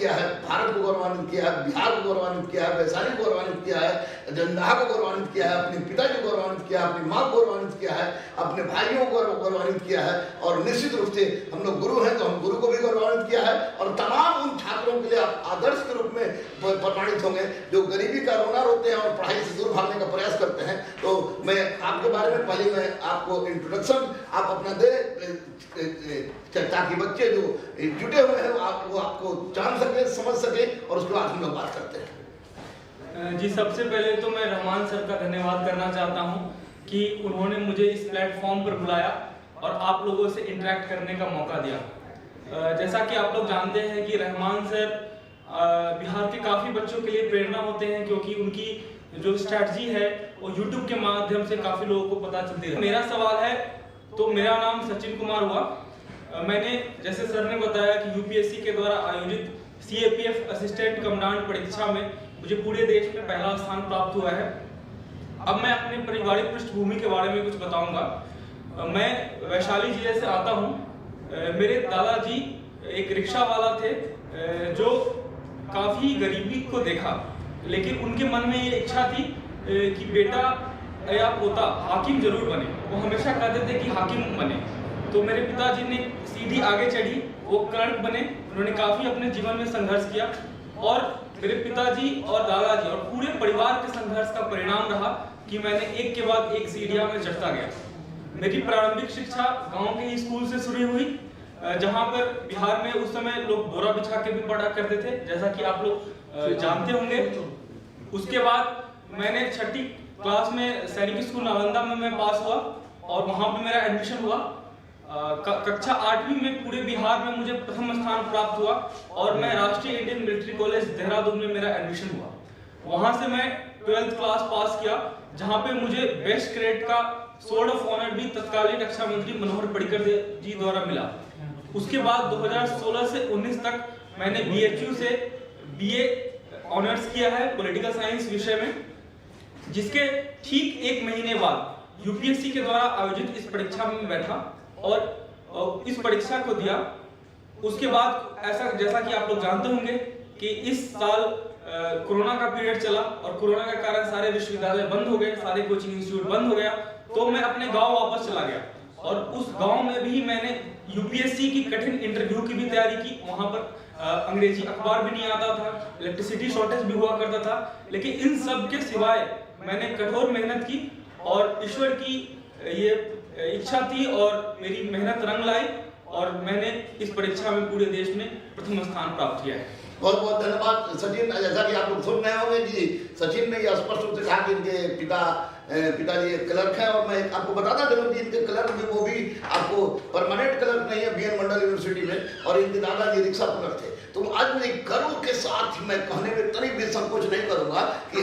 किया है, भारत को गौरवान्वित किया है, बिहार को गौरवान्वित किया है, वैशाली को गौरवान्वित किया है, जंदाहा को गौरवान्वित किया है, अपने पिताजी को गौरवान्वित किया है, अपनी माँ को गौरवान्वित किया है, अपने भाइयों को गौरवान्वित किया है। और निश्चित रूप से हम लोग गुरु हैं तो हम गुरु को भी गौरवान्वित किया है। और तमाम उन छात्रों के लिए आप आदर्श के रूप में प्रमाणित होंगे जो गरीबी का रोना रोते हैं और पढ़ाई से दूर भागने का प्रयास करते हैं। तो मैं आपके बारे में पहले मैं आपको इंट्रोडक्शन आप अपना दे, ताकि बच्चे जो जुटे हुए हैं वो आपको जान सके, समझ सके, और उसके बाद हम लोग बात करते हैं। जी, सबसे पहले तो मैं रहमान सर का धन्यवाद करना चाहता हूं कि उन्होंने मुझे इस प्लेटफॉर्म पर बुलाया और आप लोगों से इंटरेक्ट करने का मौका दिया। जैसा कि आप लोग जानते हैं कि रहमान सर बिहार के काफ़ी बच्चों के लिए प्रेरणा होते हैं, क्योंकि उनकी जो स्ट्रैटेजी है वो यूट्यूब के माध्यम से काफ़ी लोगों को पता चलती है। मेरा सवाल है, तो मेरा नाम सचिन कुमार हुआ। मैंने, जैसे सर ने बताया कि यूपीएससी के द्वारा आयोजित सीएपीएफ असिस्टेंट कमांडेंट परीक्षा में मुझे पूरे देश में पहला स्थान प्राप्त हुआ है। अब मैं अपने पारिवारिक पृष्ठभूमि के बारे में कुछ बताऊंगा। मैं वैशाली जिले से आता हूं। मेरे दादाजी एक रिक्शा वाला थे जो काफ़ी गरीबी को देखा, लेकिन उनके मन में ये इच्छा थी कि बेटा या पोता हाकिम जरूर बने। वो हमेशा कहते थे कि हाकिम बने। तो मेरे पिताजी ने सीढ़ी आगे चढ़ी, वो क्लर्क बने। उन्होंने काफ़ी अपने जीवन में संघर्ष किया और मेरे पिताजी और दादाजी और पूरे परिवार के संघर्ष का परिणाम रहा कि मैंने एक के बाद एक सीढ़ियाँ में चढ़ता गया। मेरी प्रारंभिक शिक्षा गांव के ही स्कूल से शुरू हुई, जहां पर बिहार में उस समय लोग बोरा बिछा के भी पढ़ा करते थे, जैसा कि आप लोग जानते होंगे। उसके बाद मैंने 6ठी क्लास में सैनिक स्कूल नालंदा में मैं पास हुआ और वहां पे मेरा एडमिशन हुआ। कक्षा 8वीं में पूरे बिहार में मुझे प्रथम स्थान प्राप्त हुआ और मैं राष्ट्रीय इंडियन मिलिट्री कॉलेज देहरादून में मेरा एडमिशन हुआ। वहां से मैं 12th क्लास पास किया, जहां पे मुझे बेस्ट ग्रेड का स्वॉर्ड ऑफ ऑनर भी तत्कालीन रक्षा मंत्री मनोहर पर्रिकर जी द्वारा मिला। उसके बाद 2016 से 19 तक मैंने BHU से BA ऑनर्स किया है पॉलिटिकल साइंस विषय में, जिसके ठीक 1 महीने बाद यूपीएससी के द्वारा आयोजित इस परीक्षा में बैठा और इस परीक्षा को दिया। उसके बाद ऐसा, जैसा कि आप लोग जानते होंगे कि इस साल कोरोना का पीरियड चला और कोरोना के कारण सारे विश्वविद्यालय बंद हो गए, सारे कोचिंग इंस्टीट्यूट बंद हो गया। तो मैं अपने गांव वापस चला गया और उस गांव में भी मैंने यूपीएससी की कठिन इंटरव्यू की भी तैयारी की। वहां पर अंग्रेजी अखबार भी नहीं आता था, इलेक्ट्रिसिटी शॉर्टेज भी हुआ करता था, लेकिन इन सब के सिवाय मैंने कठोर मेहनत की और ईश्वर की ये इच्छा थी और मेरी मेहनत रंग लाई और मैंने इस परीक्षा में पूरे देश में प्रथम स्थान प्राप्त किया है। बहुत बहुत धन्यवाद सचिन। जैसा कि आप लोग सुन रहे होंगे कि सचिन ने यह स्पष्ट रूप से कहा कि इनके पिताजी क्लर्क हैं, और मैं आपको बताता चलूँ कि इनके क्लर्क भी वो भी आपको परमानेंट क्लर्क नहीं है BN मंडल यूनिवर्सिटी में, और इनके दादाजी रिक्शा क्लर्क थे। तो आज मेरे गर्व के साथ मैं कहने में तनिक भी संकोच नहीं करूंगा कि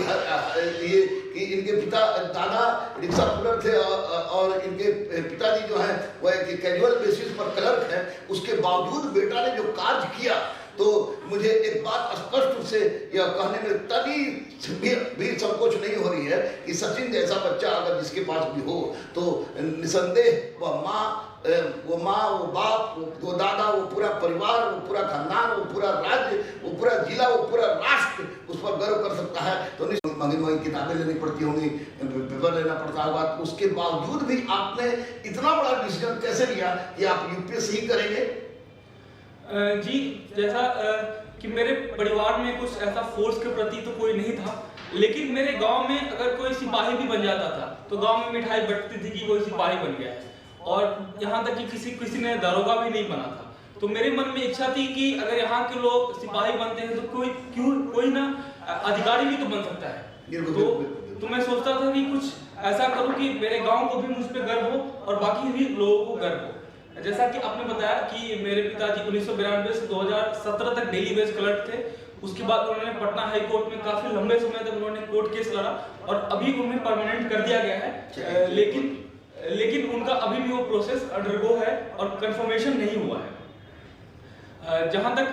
इनके दादा रिक्शा क्लर्क थे और इनके पिताजी जो है वह कैजुअल बेसिस पर क्लर्क है। उसके बावजूद बेटा ने जो कार्य किया, तो मुझे एक बात स्पष्ट रूप से यह कहने में तनी भी संकोच नहीं हो रही है कि सचिन जैसा बच्चा अगर जिसके पास भी हो तो निसंदेह वह माँ, वो बाप, वो दादा, वो पूरा परिवार, वो पूरा खानदान, वो पूरा राज्य, वो पूरा जिला, वो पूरा राष्ट्र उस पर गर्व कर सकता है। तो महंगी किताबें लेनी पड़ती होंगी, पेपर लेना पड़ता होगा, तो उसके बावजूद भी आपने इतना बड़ा डिसीजन कैसे लिया कि आप यूपीएससी करेंगे? जी, जैसा कि मेरे परिवार में कुछ ऐसा फोर्स के प्रति तो कोई नहीं था, लेकिन मेरे गांव में अगर कोई सिपाही भी बन जाता था तो गांव में मिठाई बंटती थी कि कोई सिपाही बन गया है, और यहाँ तक कि किसी ने दारोगा भी नहीं बना था। तो मेरे मन में इच्छा थी कि अगर यहाँ के लोग सिपाही बनते हैं तो कोई ना अधिकारी भी तो बन सकता है। तो मैं सोचता था कि कुछ ऐसा करूँ कि मेरे गाँव को भी मुझ पर गर्व हो और बाकी भी लोगों को गर्व हो। जैसा कि आपने बताया कि मेरे पिताजी 1992 से 2017 तक डेली बेस क्लर्क थे। उसके बाद उन्होंने पटना हाई कोर्ट में काफी लंबे समय तक उन्होंने कोर्ट केस लड़ा और अभी उन्हें परमानेंट कर दिया गया है, लेकिन उनका अभी भी वो प्रोसेस अंडरगो है और कंफर्मेशन नहीं हुआ है। जहां तक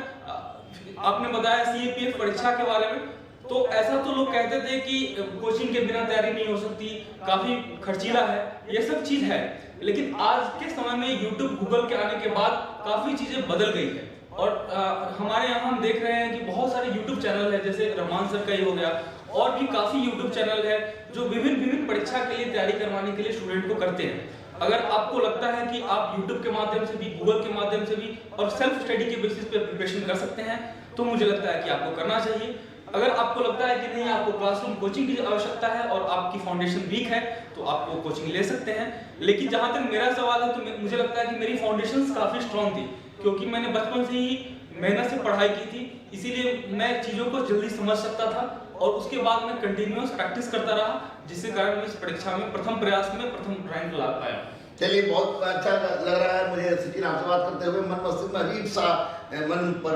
आपने बताया सीएपीएफ परीक्षा के बारे में, तो ऐसा तो लोग कहते थे कि कोचिंग के बिना तैयारी नहीं हो सकती, काफी खर्चीला है, ये सब चीज है। लेकिन आज के समय में यूट्यूब, गूगल के आने के बाद काफी चीजें बदल गई है और हमारे यहाँ हम देख रहे हैं कि बहुत सारे यूट्यूब चैनल है, जैसे रहमान सर का ही हो गया, और भी काफी यूट्यूब चैनल है जो विभिन्न परीक्षा के लिए तैयारी करवाने के लिए स्टूडेंट को करते हैं। अगर आपको लगता है कि आप यूट्यूब के माध्यम से भी, गूगल के माध्यम से भी और सेल्फ स्टडी के बेसिस पे प्रिपरेशन कर सकते हैं, तो मुझे लगता है कि आपको करना चाहिए। अगर आपको लगता है कि नहीं, आपको क्लासरूम कोचिंग की आवश्यकता है और आपकी फाउंडेशन वीक है, तो आपको कोचिंग ले सकते हैं। लेकिन जहां तक मेरा सवाल है, तो मुझे लगता है कि मेरी फाउंडेशंस काफी स्ट्रांग थी, क्योंकि मैंने बचपन से ही मेहनत से पढ़ाई की थी, इसीलिए मैं चीजों को जल्दी समझ सकता था और उसके बाद मैं कंटिन्यूअस प्रैक्टिस करता रहा, जिसके कारण मैं इस परीक्षा में प्रथम प्रयास में प्रथम रैंक ला पाया। चलिए, बहुत अच्छा लग रहा है मुझे सचिन आपसे बात करते हुए। मन मस्तिष्क में अजीब सा मन पर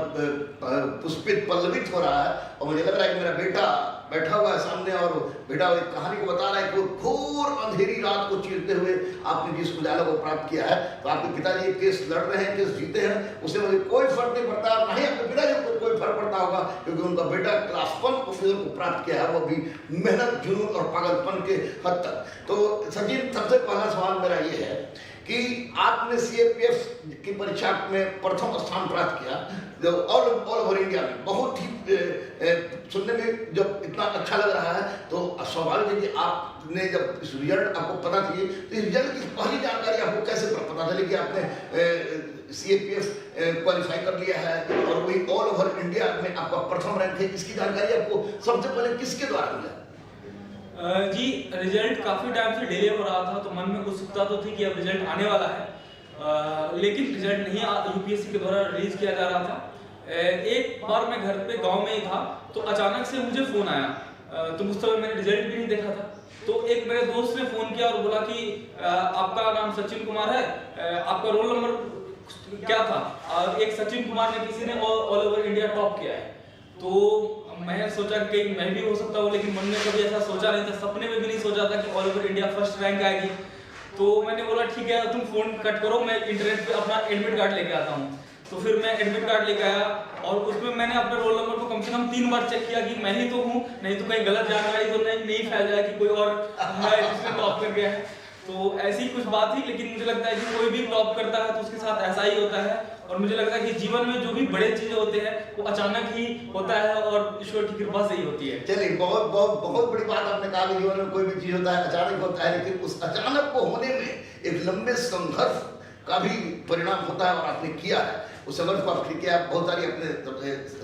पुष्पित पल्लवित हो रहा है, और मुझे लग रहा है कि मेरा बेटा बैठा हुआ है सामने और बेटा एक कहानी को बता रहा है कि घोर अंधेरी रात को चीरते हुए आपने जिस उजाला को प्राप्त किया है। तो आपके पिताजी एक केस लड़ रहे हैं, केस जीते हैं, उससे मुझे कोई फर्क नहीं पड़ता, ना ही आपके पिताजी को कोई फर्क पड़ता होगा, क्योंकि उनका बेटा क्लास 1 ऑफिसर को प्राप्त किया है, वो भी मेहनत, जुनून और पागलपन के हद तक। तो सचिन, सबसे पहला सवाल मेरा ये है कि आपने सीएपीएफ की परीक्षा में प्रथम स्थान प्राप्त किया, जो ऑल ओवर इंडिया में बहुत ही सुनने में जब इतना अच्छा लग रहा है, तो स्वाभाविक है कि आपने जब इस रिजल्ट आपको पता थी, तो इस रिजल्ट की पहली जानकारी आपको कैसे पता चली कि आपने सीएपीएफ क्वालिफाई कर लिया है और वही ऑल ओवर इंडिया में आपका प्रथम रैंक है? इसकी जानकारी आपको सबसे पहले किसके द्वारा मिला? जी, रिजल्ट काफी टाइम से डिले हो रहा था, तो मन में उत्सुकता तो थी कि अब रिजल्ट आने वाला है, लेकिन रिजल्ट नहीं यूपीएससी के द्वारा रिलीज किया जा रहा था। एक बार मैं घर पे गांव में ही था, तो अचानक से मुझे फोन आया, तो उस समय मैंने रिजल्ट भी नहीं देखा था। तो एक मेरे दोस्त ने फोन किया और बोला कि आपका नाम सचिन कुमार है, आपका रोल नंबर क्या था? एक सचिन कुमार ने किसी ने ऑल ओवर इंडिया टॉप किया है। तो मैं सोचा कि मैं भी हो सकता हूँ, लेकिन मन में कभी ऐसा सोचा नहीं था, सपने में भी नहीं सोचा था कि all over India first rank आएगी। तो मैंने बोला ठीक है, तुम फोन कट करो, मैं इंटरनेट पे अपना एडमिट कार्ड लेके आता हूँ। तो फिर मैं एडमिट कार्ड लेके आया और उसमें मैंने अपने रोल नंबर को कम से कम 3 बार चेक किया कि मैं ही तो हूँ, नहीं तो कहीं गलत जानकारी तो नहीं फैल जाए कि कोई और है जिसने टॉप कर गया है। तो ऐसी कुछ बात थी, लेकिन मुझे लगता है कि कोई भी टॉप करता है तो उसके साथ ऐसा ही होता है, और मुझे लगता है कि जीवन में जो भी बड़े चीजें होते हैं वो अचानक ही होता है और ईश्वर की कृपा से ही होती है। चलिए, बहुत बहुत बहुत बड़ी बात आपने कहा कि जीवन में कोई भी चीज होता है अचानक होता है, लेकिन उस अचानक को होने में एक लंबे संघर्ष का भी परिणाम होता है, और आपने किया है उस संघर्ष को। आपने किया, बहुत सारी अपने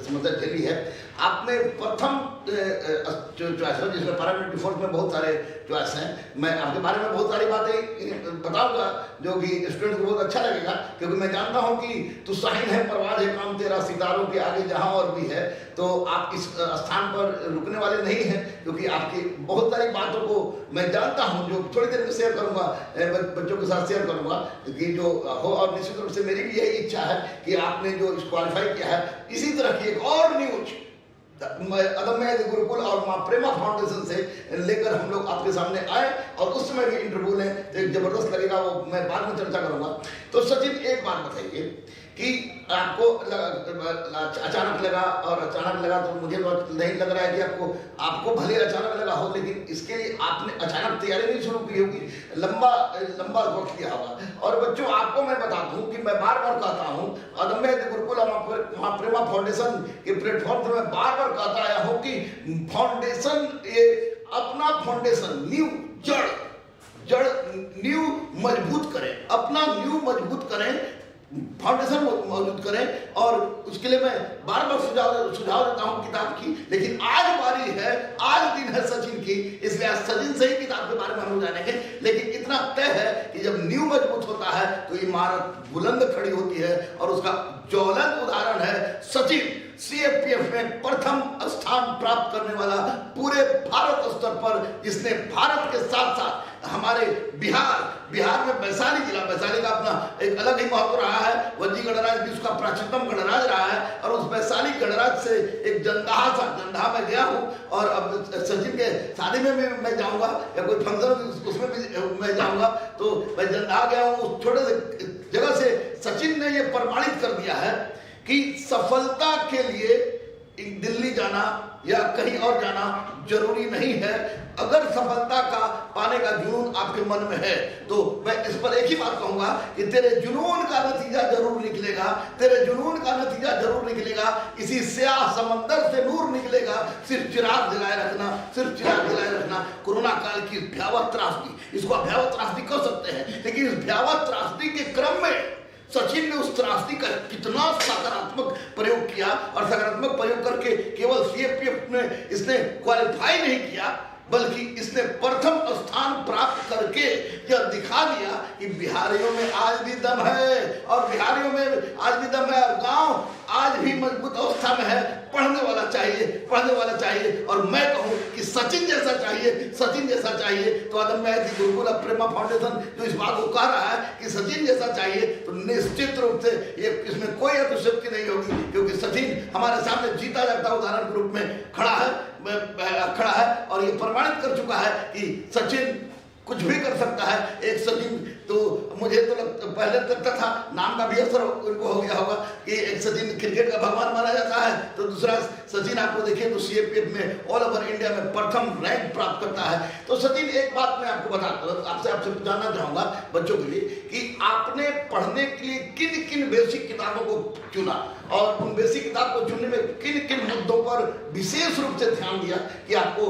समस्या झेली है। आपने प्रथम चॉइस है, जिसमें पैरामिलिट्री फोर्स में बहुत सारे चॉइस हैं। मैं आपके बारे में बहुत सारी बातें बताऊंगा जो कि स्टूडेंट को बहुत अच्छा लगेगा, क्योंकि मैं जानता हूं कि तू शाहीन है, परवाज़ है काम तेरा सितारों के आगे जहां और भी है। तो आप इस स्थान पर रुकने वाले नहीं हैं, क्योंकि आपकी बहुत सारी बातों को मैं जानता हूं, जो थोड़ी देर में शेयर करूंगा, बच्चों के साथ शेयर करूंगा कि जो हो। और निश्चित रूप से मेरी भी यही इच्छा है कि आपने जो क्वालिफाई किया है, इसी तरह की एक और न्यूज अदम्य गुरुकुल और मां प्रेमा फाउंडेशन से लेकर हम लोग आपके सामने आए, और उस समय भी इंटरव्यू लें तो एक जबरदस्त लगेगा, वो मैं बाद में चर्चा करूंगा। तो सचिन, एक बात बताइए कि आपको अचानक लगा, और अचानक लगा तो मुझे नहीं लग रहा है कि आपको भले अचानक लगा हो, लेकिन इसके लिए आपने अचानक तैयारी नहीं शुरू की होगी, लंबा वक्त किया होगा। और बच्चों, आपको मैं बता दूं कि मैं बार बार कहता हूं, अदम्य गुरुकुल मां प्रेमा फाउंडेशन के प्लेटफॉर्म पर मैं बार बार कहता आया हूं कि फाउंडेशन, ये अपना फाउंडेशन न्यू जड़ न्यू मजबूत करें, अपना न्यू मजबूत करें, फाउंडेशन मौजूद करें। और उसके लिए मैं बार बार सुझाव देता हूं किताब की, लेकिन आज बारी है, आज दिन है सचिन की, इसलिए आज सचिन से ही किताब के बारे में हम जानेंगे। लेकिन इतना तय है कि जब न्यू मजबूत होता है तो इमारत बुलंद खड़ी होती है, और उसका ज्वलंत उदाहरण है सचिन, सीएपीएफ में प्रथम स्थान प्राप्त करने वाला पूरे भारत स्तर पर, जिसने भारत के साथ साथ हमारे बिहार में वैशाली का अपना एक अलग ही महत्व रहा है। वज्जी गणराज्य विश्व का प्राचीनतम गणराज्य रहा है, और उस वैशाली गणराज्य से एक जंदाहा में गया हूँ, और अब सचिन के शादी में भी मैं जाऊंगा, या कोई फंक्शन उसमें भी मैं जाऊंगा, तो मैं जंदाहा गया हूँ। उस छोटे से जगह से सचिन ने ये प्रमाणित कर दिया है कि सफलता के लिए दिल्ली जाना जाना या कहीं और जाना जरूरी नहीं है। अगर सफलता का पाने का जुनून आपके मन में है तो मैं इस पर एक ही बात कहूंगा कि तेरे जुनून का नतीजा जरूर निकलेगा, तेरे जुनून का नतीजा जरूर निकलेगा। इसी स्याह समंदर से नूर निकलेगा। सिर्फ चिराग जलाए रखना, सिर्फ चिराग जलाए रखना। कोरोना काल की भयावह त्रासदी, इसको आप भयावह त्रासदी कह सकते हैं, लेकिन इस भयावह त्रासदी के क्रम में सचिन ने उस त्रासदी का कितना सकारात्मक प्रयोग किया, और सकारात्मक प्रयोग करके केवल सीएपीएफ में इसने क्वालिफाई नहीं किया, बल्कि इसने प्रथम स्थान प्राप्त करके यह दिखा दिया कि बिहारियों में आज भी दम है, और बिहारियों में आज भी दम है, और गांव आज भी मजबूत अवस्था में है। पढ़ने वाला चाहिए, पढ़ने वाला चाहिए। और मैं कहूं कि सचिन जैसा चाहिए, सचिन जैसा चाहिए। तो अदम्य गुरुकुल प्रेमा फाउंडेशन जो इस बात को कह रहा है कि सचिन जैसा चाहिए, तो निश्चित रूप से ये इसमें कोई अतिशयोक्ति नहीं होगी, क्योंकि सचिन हमारे सामने जीता जागता उदाहरण के रूप में खड़ा है और ये प्रमाणित कर चुका है कि सचिन कुछ भी कर सकता है। एक सचिन तो मुझे तो पहले लगता था, नाम का भी असर उनको हो गया होगा कि एक सचिन क्रिकेट का भगवान माना जाता है, तो दूसरा सचिन आपको देखिए तो सीएपीएफ में ऑल ओवर इंडिया में प्रथम रैंक प्राप्त करता है। तो सचिन, एक बात मैं आपको बताता हूँ, आपसे जानना चाहूंगा बच्चों के लिए कि आपने पढ़ने के लिए किन किन बेसिक किताबों को चुना, और उन बेसिक किताब को चुनने में किन किन मुद्दों पर विशेष रूप से ध्यान दिया कि आपको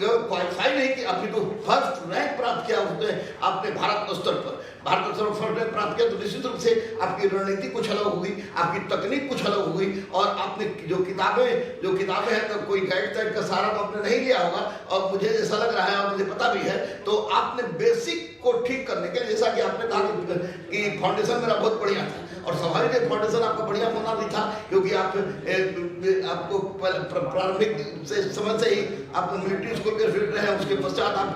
क्वालिफाई नहीं कि आपने तो फर्स्ट रैंक प्राप्त किया, उसमें आपने भारत स्तर पर फर्स्ट रैंक प्राप्त किया, तो निश्चित रूप से आपकी रणनीति कुछ अलग होगी, आपकी तकनीक कुछ अलग होगी, और आपने जो किताबें हैं तो कोई गाइड टाइड का सहारा तो आपने नहीं लिया होगा, और मुझे ऐसा लग रहा है और मुझे पता भी है, तो आपने बेसिक को ठीक करने के लिए, जैसा कि आपने कहा कि फाउंडेशन मेरा बहुत बढ़िया था, और स्वाभाविक है फाउंडेशन आपका बढ़िया होना भी था, क्योंकि आपको प्रारंभिक से समय से ही आप मिलिट्री स्कूल के फील्ड रहे हैं, उसके पश्चात आप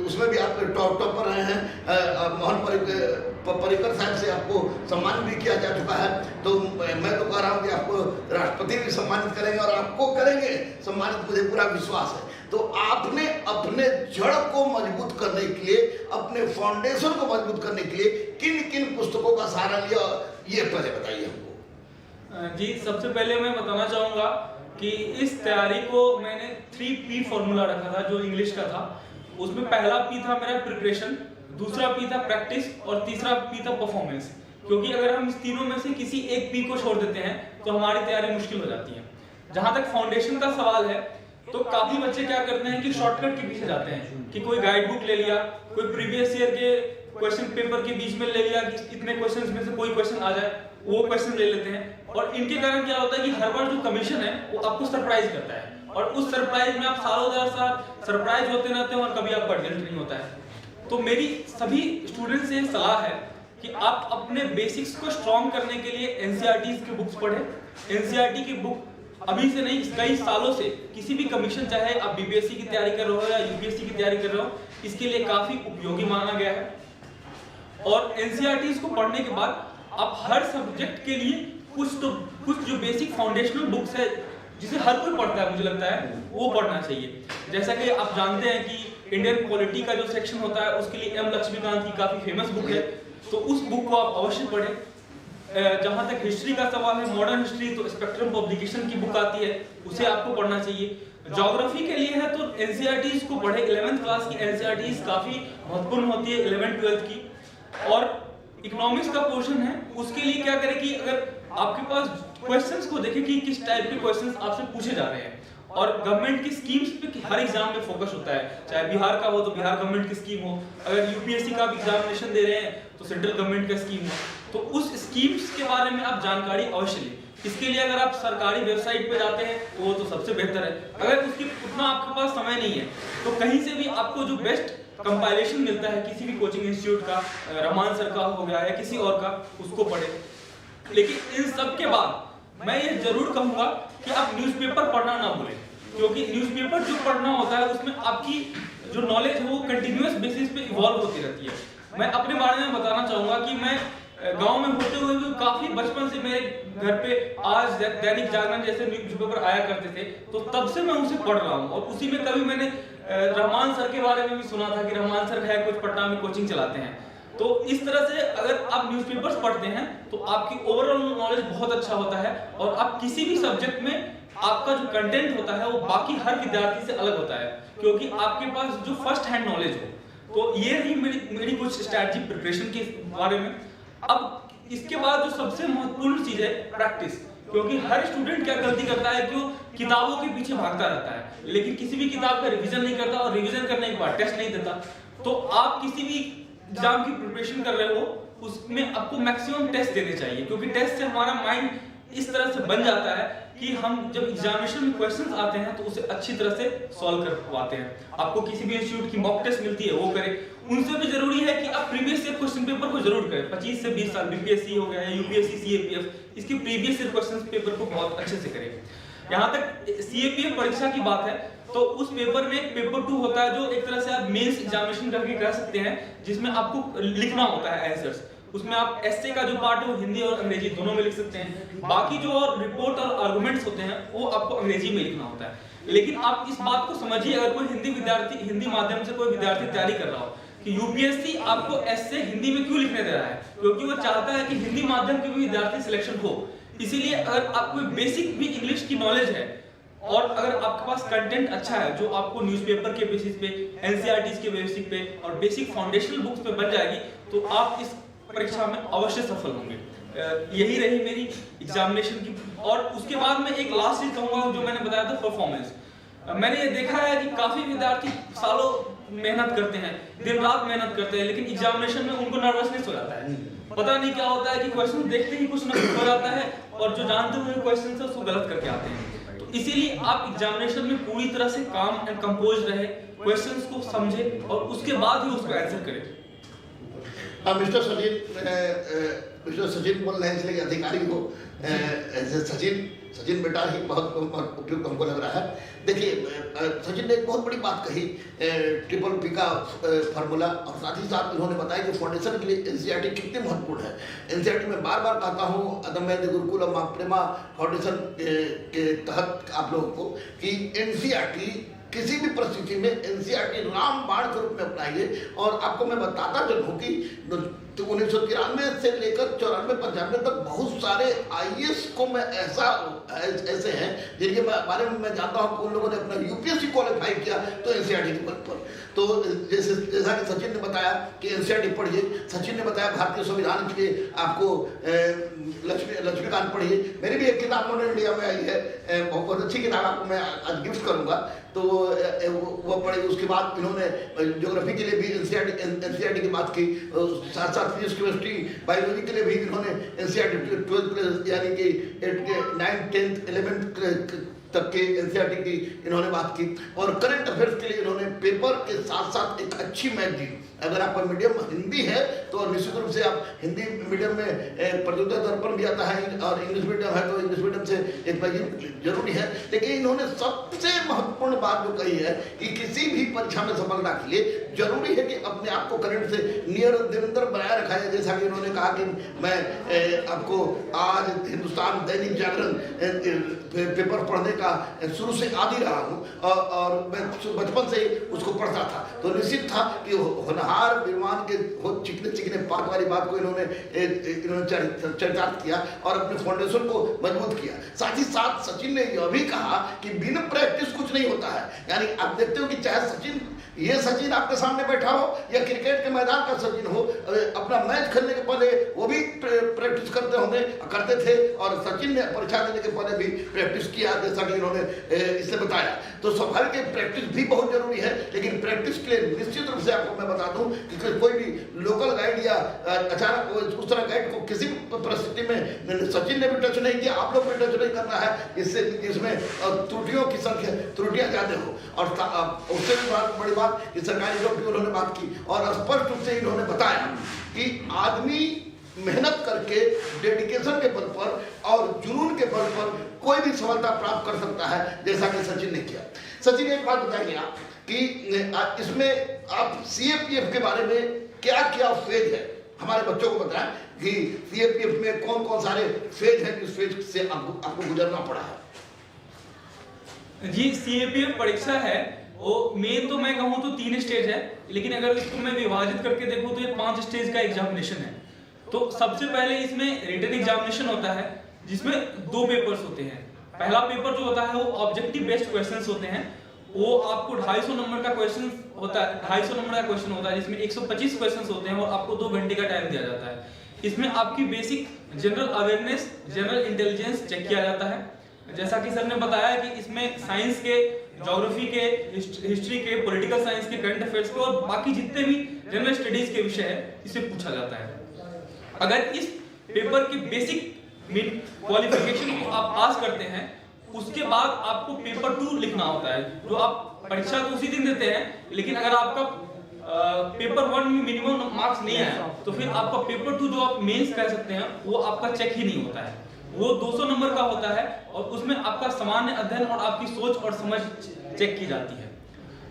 उसमें भी आप टॉपर रहे हैं। मोहन पर्रिकर साहब से आपको सम्मानित भी किया जा चुका है, तो मैं तो कह रहा हूँ कि आपको राष्ट्रपति भी सम्मानित करेंगे, और आपको करेंगे सम्मानित, मुझे पूरा विश्वास है। तो आपने अपने जड़ को मजबूत करने के लिए, अपने फाउंडेशन को मजबूत करने के लिए किन किन पुस्तकों का सहारा लिया, ये पहले बताइए हमको। जी, सबसे पहले मैं बताना चाहूँगा कि इस तैयारी को मैंने 3P फॉर्मूला रखा था जो इंग्लिश का था। उसमें पहला P था मेरा प्रिपरेशन, दूसरा P था प्रैक्टिस, और तीसरा P था परफॉर्मेंस। क्योंकि अगर हम इस तीनों में से किसी एक P को छोड़ देते हैं तो हमारी तैयारी मुश्किल हो जाती है। जहाँ तक फाउंडेशन का सवाल है, तो काफी बच्चे क्या करते हैं कि शॉर्टकट के पीछे जाते हैं कि कोई गाइड बुक ले लिया, कोई प्रीवियस ईयर के क्वेश्चन पेपर के बीच में ले लिया कि इतने क्वेश्चंस में से कोई क्वेश्चन आ जाए, वो क्वेश्चन ले लेते हैं, और इनके कारण क्या होता है कि हर बार जो कमीशन है वो आपको सरप्राइज करता है, और उस सरप्राइज में आप सालों दर साल सरप्राइज होते रहते हैं, और कभी आपका रिजल्ट नहीं होता है। तो मेरी सभी स्टूडेंट्स से सलाह है कि आप अपने बेसिक्स को स्ट्रॉन्ग करने के लिए एनसीईआरटी की बुक्स पढ़ें। एनसीईआरटी की बुक अभी से नहीं, कई सालों से किसी भी कमीशन, चाहे आप बीपीएससी की तैयारी कर रहे हो या यूपीएससी की तैयारी कर रहे हो, इसके लिए काफी उपयोगी माना गया है। और एनसीईआरटी को पढ़ने के बाद आप हर सब्जेक्ट के लिए कुछ जो बेसिक फाउंडेशनल बुक्स है जिसे हर कोई पढ़ता है, मुझे लगता है वो पढ़ना चाहिए। जैसा कि आप जानते हैं कि इंडियन पॉलिटी का जो सेक्शन होता है उसके लिए एम लक्ष्मीकांत की काफी फेमस बुक है, तो उस बुक को आप अवश्य पढ़ें। जहां तक हिस्ट्री का सवाल है, मॉडर्न हिस्ट्री, तो स्पेक्ट्रम पब्लिकेशन की बुक आती है, उसे आपको पढ़ना चाहिए। ज्योग्राफी के लिए है तो एनसीईआरटी को पढ़े। 11th क्लास की एनसीईआरटी काफी महत्वपूर्ण होती है 11th 12th की। और इकोनॉमिक्स का पोर्शन है, उसके लिए क्या करें कि अगर आपके पास क्वेश्चंस को देखें कि किस टाइप के क्वेश्चंस आपसे पूछे जा रहे हैं, और गवर्नमेंट की स्कीम्स पे हर एग्जाम में फोकस होता है, चाहे बिहार का हो तो बिहार गवर्नमेंट की स्कीम हो, अगर यूपीएससी का भी एग्जामिनेशन दे रहे हैं तो सेंट्रल गवर्नमेंट का स्कीम हो, तो उस स्कीम्स के बारे में आप जानकारी अवश्य लें। इसके लिए अगर आप सरकारी वेबसाइट पे जाते हैं वो तो सबसे बेहतर है। अगर उसकी उतना आपके पास समय नहीं है तो कहीं से भी आपको जो बेस्ट कंपाइलेशन मिलता है किसी भी कोचिंग इंस्टीट्यूट का, रहमान सर का हो गया या किसी और का, उसको पढ़े। लेकिन इन सब के बाद मैं ये जरूर कहूंगा कि आप न्यूज़पेपर पढ़ना ना भूलें, क्योंकि न्यूज़पेपर जो पढ़ना होता है उसमें आपकी जो नॉलेज है वो कंटिन्यूअस बेसिस पे इवॉल्व होती रहती है। मैं अपने बारे में बताना चाहूंगा कि मैं गांव में होते हुए भी काफी बचपन से मेरे घर पे आज दैनिक जागरण जैसे न्यूज़पेपर आया करते थे, तो तब से मैं उसे पढ़ रहा हूँ। और उसी में कभी मैंने रहमान सर के बारे में भी सुना था कि रहमान सर है कुछ पटना में कोचिंग चलाते हैं, तो इस तरह से अगर आप न्यूज़पेपर्स पढ़ते हैं तो आपकी ओवरऑल नॉलेज बहुत अच्छा होता है और आप किसी भी सब्जेक्ट में आपका जो कंटेंट होता है वो बाकी हर विद्यार्थी से अलग होता है, क्योंकि आपके पास जो फर्स्ट हैंड नॉलेज हो। तो ये रही मेरी कुछ स्ट्रैटेजी प्रिपरेशन के बारे में। अब इसके बाद जो सबसे महत्वपूर्ण चीज है प्रैक्टिस, क्योंकि हर स्टूडेंट क्या गलती करता है कि वो किताबों के पीछे भागता रहता है लेकिन किसी भी किताब का रिवीजन नहीं करता और रिवीजन करने के बाद टेस्ट नहीं देता। तो आप किसी भी एग्जाम की प्रिपरेशन कर रहे हो उसमें आपको मैक्सिमम टेस्ट देने चाहिए, क्योंकि टेस्ट से हमारा माइंड इस तरह से बन जाता है कि हम जब एग्जामिनेशन में क्वेश्चंस आते हैं तो उसे अच्छी तरह से सॉल्व कर पाते हैं। आपको किसी भी इंस्टीट्यूट की मॉक टेस्ट मिलती है वो करें, उनसे भी जरूरी है कि आप प्रीवियस ईयर क्वेश्चन पेपर को जरूर करें। 25 से 20 साल बीपीएससी हो गया है, यूपीएससी, सीएपीएफ, इसके प्रीवियस ईयर क्वेश्चन पेपर को बहुत अच्छे से करें। यहाँ तक सीएपीएफ परीक्षा की बात है तो उस पेपर में पेपर 2 होता है जो एक तरह से आप मेंस एग्जामिनेशन करके कह सकते हैं, जिसमें आपको लिखना होता है आंसर्स। उसमें आप एस्से का जो पार्ट है वो हिंदी और अंग्रेजी दोनों में लिख सकते हैं, बाकी जो और रिपोर्ट और आर्गुमेंट्स होते हैं वो आपको अंग्रेजी में लिखना होता है। लेकिन आप इस बात को समझिए, अगर कोई हिंदी माध्यम से कोई विद्यार्थी तैयारी कर रहा हो कि यूपीएससी आपको एस्से हिंदी में क्यों लिखने दे रहा है, क्योंकि वो चाहता है कि हिंदी माध्यम के भी विद्यार्थी सिलेक्शन हो। इसीलिए अगर आपको बेसिक भी इंग्लिश की नॉलेज है और अगर आपके पास कंटेंट अच्छा है जो आपको न्यूज़पेपर के बेसिस पे, एनसीईआरटीज के बेसिस पे और बेसिक फाउंडेशनल बुक्स पे बन जाएगी, तो आप इस परीक्षा में अवश्य सफल होंगे। यही रही मेरी एग्जामिनेशन की। और उसके बाद मैं एक लास्ट चीज कहूंगा जो मैंने बताया था, परफॉर्मेंस। मैंने ये देखा है कि काफी विद्यार्थी सालों मेहनत करते हैं, दिन रात मेहनत करते हैं, लेकिन एग्जामिनेशन में उनको नर्वसनेस हो जाता है। पता नहीं क्या होता है कि क्वेश्चन देखते ही कुछ ना कुछ हो जाता है और जो जानते हुए क्वेश्चन है उसको गलत करके आते हैं। तो इसीलिए आप एग्जामिनेशन में पूरी तरह से काम एंड कंपोज रहे, क्वेश्चंस को समझे और उसके बाद ही उसको आंसर करें। मिस्टर सचिन बोल रहे हैं इसलिए अधिकारी को सचिन बेटा ही बहुत उपयुक्त हमको लग रहा है। देखिए सचिन ने एक बहुत बड़ी बात कही, ट्रिपल पी का फार्मूला, और साथ ही साथ उन्होंने बताया कि फाउंडेशन के लिए एनसीईआरटी कितनी महत्वपूर्ण है। एनसीईआरटी में बार बार कहता हूँ अदम्य गुरुकुल और मां प्रेमा फाउंडेशन के तहत आप लोगों को कि एनसीईआरटी किसी भी परिस्थिति में एनसीईआरटी रामबाण के रूप में अपनाइए। और आपको मैं बताता चलूं कि 1993 से लेकर 94-95 तक बहुत सारे आईएएस को मैं ऐसे हैं जिनके बारे में मैं जानता हूं कि उन लोगों ने अपना यूपीएससी क्वालिफाई किया तो एनसीईआरटी के बल पर। तो जैसा कि सचिन ने बताया कि एनसीईआरटी पढ़िए, सचिन ने बताया भारतीय संविधान के लिए आपको लक्ष्मीकांत पढ़िए। मेरी भी एक किताब मॉडर्न इंडिया में आई है, बहुत अच्छी किताब आपको मैं आज गिफ्ट करूंगा, तो वो पढ़ी। उसके बाद इन्होंने ज्योग्राफी के लिए भी एनसीईआरटी की बात की, साथ साथ फिजिक्स, केमिस्ट्री, बायोलॉजी के लिए भी इन्होंने एनसीईआरटी 12th यानी कि 9th, 10th, 11th तक के एनसीईआरटी की इन्होंने बात की। और करंट अफेयर्स के लिए इन्होंने पेपर के साथ साथ एक अच्छी मैगजीन, अगर आपका मीडियम हिंदी है तो निश्चित रूप से आप हिंदी मीडियम में प्रत्युत्तर दर्पण भी आता है, और इंग्लिश मीडियम है तो इंग्लिश मीडियम से एक मैगजीन जरूरी है। लेकिन इन्होंने सबसे महत्वपूर्ण बात जो कही है कि किसी भी परीक्षा में सफलता के लिए जरूरी है कि अपने आप को करंट से निरंतर बनाए रखा जाए। जैसा कि इन्होंने कहा कि मैं आपको आज हिंदुस्तान दैनिक जागरण पेपर पढ़ने का शुरू से आदी रहा हूँ और मैं बचपन से ही उसको पढ़ता था, तो निश्चित था कि होनहार विद्वान के चिकने पाठ वाली बात को इन्होंने चरितार्थ किया और अपने फाउंडेशन को मजबूत किया। साथ ही साथ सचिन ने यह भी कहा कि बिना प्रैक्टिस कुछ नहीं होता है। यानी आप देखते हो कि चाहे ये सचिन आपके सामने बैठा हो या क्रिकेट के मैदान का सचिन हो, अपना मैच खेलने के पहले वो भी प्रैक्टिस करते थे, और सचिन ने परीक्षा देने के पहले भी प्रैक्टिस किया, जैसा कि इन्होंने इससे बताया। तो स्वाभाविक है प्रैक्टिस भी बहुत जरूरी है, लेकिन प्रैक्टिस के लिए निश्चित रूप से आपको मैं बता दूं कि कोई भी लोकल गाइड या अचानक उस तरह गाइड को किसी परिस्थिति में सचिन ने भी टच नहीं किया, आप लोग भी टच नहीं करना है, इसमें त्रुटियां ज्यादा हो। और उससे भी बड़ी बात कि सरकारी जॉब की उन्होंने बात की, और स्पष्ट रूप से इन्होंने बताया कि आदमी मेहनत करके डेडिकेशन के बल पर और जुनून के बल पर कोई भी सफलता प्राप्त कर सकता है, जैसा कि सचिन ने किया। सचिन एक बात बताइए आप कि इसमें आप सीएपीएफ के बारे में क्या क्या फेज है, हमारे बच्चों को बताएं कि सीएपीएफ में कौन कौन सारे फेज हैं, किस फेज से आपको गुजरना पड़ा है। जी, सीएपीएफ परीक्षा है वो मेन तो मैं कहूँ तो 3 स्टेज है, लेकिन अगर इसको मैं विभाजित करके देखूँ तो ये 5 स्टेज का एग्जामिनेशन है। तो सबसे पहले इसमें रिटन एग्जामिनेशन होता है, जिसमें 2 पेपर्स होते हैं। पहला पेपर जो होता है वो ऑब्जेक्टिव बेस्ड क्वेश्चंस होते हैं। वो आपको 250 नंबर का क्वेश्चन होता है, 250 नंबर का क्वेश्चन होता है, जिसमें 125 क्वेश्चंस होते हैं और आपको 2 घंटे का टाइम दिया जाता है। इसमें आपकी basic general awareness, general intelligence check किया जाता है। जैसा कि सर ने बताया कि इसमें साइंस के, ज्योग्राफी के, हिस्ट्री के, पॉलिटिकल साइंस के, करंट अफेयर्स के और बाकी जितने भी जनरल स्टडीज के विषय है इसे पूछा जाता है। अगर इस पेपर की बेसिक क्वालिफिकेशन को आप पास करते हैं, उसके बाद आपको पेपर 2 लिखना होता है। जो आप परीक्षा तो उसी दिन देते हैं, लेकिन अगर आपका पेपर 1 में मिनिमम मार्क्स नहीं आया तो फिर आपका पेपर 2 जो आप मेंस कह सकते हैं वो आपका चेक ही नहीं होता है। वो 200 नंबर का होता है और उसमें आपका सामान्य अध्ययन और आपकी सोच और समझ चेक की जाती है।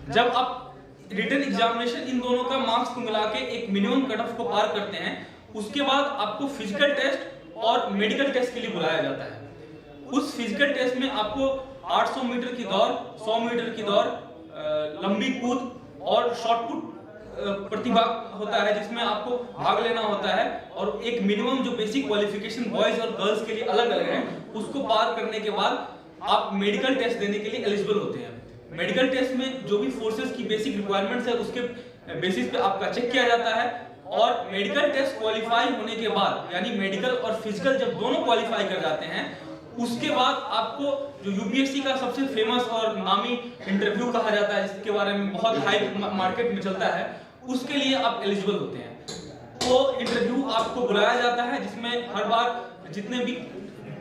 जब आप रिटन एग्जामिनेशन इन दोनों का मार्क्स को मिला के एक मिनिमम कट ऑफ को पार करते हैं, उसके बाद आपको फिजिकल टेस्ट और मेडिकल टेस्ट के लिए बुलाया जाता है। उस फिजिकल टेस्ट में आपको 800 मीटर की दौड़, 100 मीटर की दौड़, लंबी कूद और शॉटपुट प्रतिभा होता है, जिसमें आपको भाग लेना होता है। और एक मिनिमम जो बेसिक क्वालिफिकेशन बॉयज और गर्ल्स के लिए अलग अलग है, उसको पार करने के बाद आप मेडिकल टेस्ट देने के लिए एलिजिबल होते हैं। मेडिकल टेस्ट में जो भी फोर्सेस की बेसिक रिक्वायरमेंट्स है उसके बेसिस पे आपका चेक किया जाता है। और मेडिकल टेस्ट क्वालिफाई होने के बाद, यानी मेडिकल और फिजिकल जब दोनों क्वालिफाई कर जाते हैं, उसके बाद आपको जो यूपीएससी का सबसे फेमस और नामी इंटरव्यू कहा जाता है, जिसके बारे में बहुत हाई मार्केट में चलता है, उसके लिए आप एलिजिबल होते हैं। तो इंटरव्यू आपको बुलाया जाता है, जिसमें हर बार जितने भी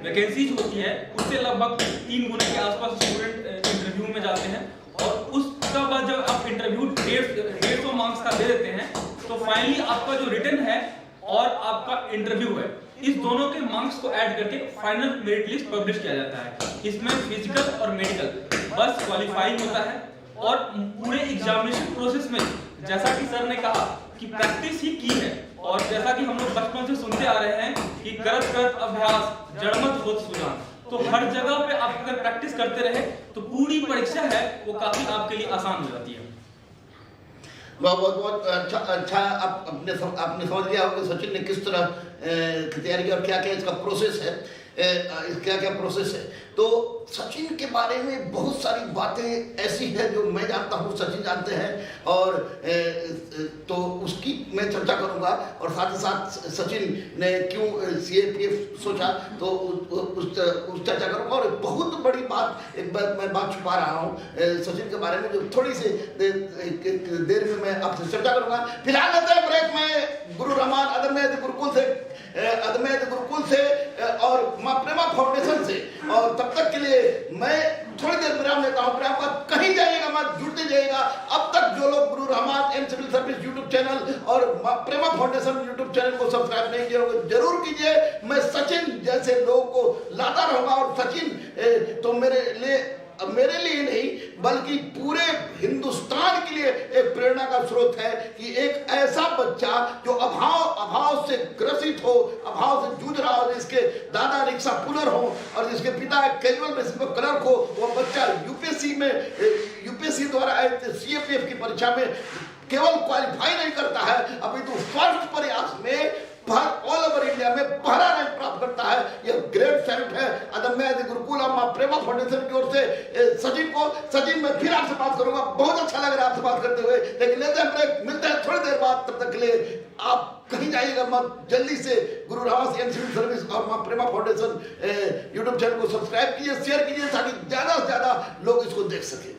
वैकेंसीज होती है उससे लगभग 3 गुना के आसपास स्टूडेंट इंटरव्यू में जाते हैं। और उसका बाद जब आप इंटरव्यू 150 मार्क्स का दे देते हैं, तो फाइनली आपका जो रिटन है और आपका इंटरव्यू है, इस दोनों के मार्क्स को ऐड करके फाइनल मेरिट लिस्ट पब्लिश किया जाता है। इसमें फिजिकल और मेडिकल बस क्वालिफाइंग होता है। और पूरे एग्जामिनेशन प्रोसेस में जैसा कि सर ने कहा कि प्रैक्टिस ही की है, और जैसा कि हम लोग बचपन से सुनते आ रहे हैं कि करत करत अभ्यास जड़मत होत सुजान, तो हर जगह पे आप अगर प्रैक्टिस करते रहे तो पूरी परीक्षा है वो काफी आपके लिए आसान हो जाती है। बहुत अच्छा आपने समझ लिया होगा सचिन ने किस तरह की तैयारी की और क्या क्या इसका प्रोसेस है, क्या क्या प्रोसेस है। तो सचिन के बारे में बहुत सारी बातें ऐसी हैं जो मैं जानता हूँ, सचिन जानते हैं, और तो उसकी मैं चर्चा करूँगा। और साथ ही साथ सचिन ने क्यों CAPF सोचा तो उस चर्चा करूँगा। और बहुत बड़ी बात, एक बार मैं बात छुपा रहा हूँ सचिन के बारे में, जो थोड़ी सी देर में मैं आपसे चर्चा करूँगा। फिलहाल लेते हैं ब्रेक में गुरु रहमान अदम्य गुरुकुल से और मां प्रेमा फाउंडेशन से। और तब तक के लिए मैं थोड़ी देर विराम लेता हूं। फिर आपका कहीं जाइएगा मत, जुड़ते जाइएगा। अब तक जो लोग Guru Rahman and civil service YouTube channel और Maa Prema foundation YouTube channel को सब्सक्राइब नहीं किए होंगे, जरूर कीजिए। मैं सचिन जैसे लोगों को लाता रहूंगा। और सचिन तो मेरे लिए नहीं बल्कि पूरे हिंदुस्तान के लिए एक प्रेरणा का स्रोत है कि एक ऐसा बच्चा जो अभाव से ग्रसित हो, अभाव से जूझ रहा हो, जिसके दादा रिक्शा पुलर हो और जिसके पिता कैजुअल बेसिस पर क्लर्क हो, वो बच्चा यूपीएससी द्वारा CAPF की परीक्षा में केवल क्वालिफाई नहीं करता है, अभी तो फर्स्ट प्रयास में ऑल ओवर इंडिया में पहला रैंक प्राप्त करता है। यह ग्रेट सैल्यूट है अदम्य गुरुकुल और मां प्रेमा फाउंडेशन की ओर से सचिन मैं फिर आपसे बात करूंगा। बहुत अच्छा लग रहा है आपसे बात करते हुए, लेकिन लेते हैं ब्रेक, मिलते हैं थोड़ी देर बाद। तब तक के लिए आप कहीं जाइएगा मत, जल्दी से गुरु रहमान एंड सिविल सर्विस और Maa Prema foundation YouTube channel को सब्सक्राइब कीजिए, शेयर कीजिए, ताकि ज्यादा से ज्यादा लोग इसको देख सके।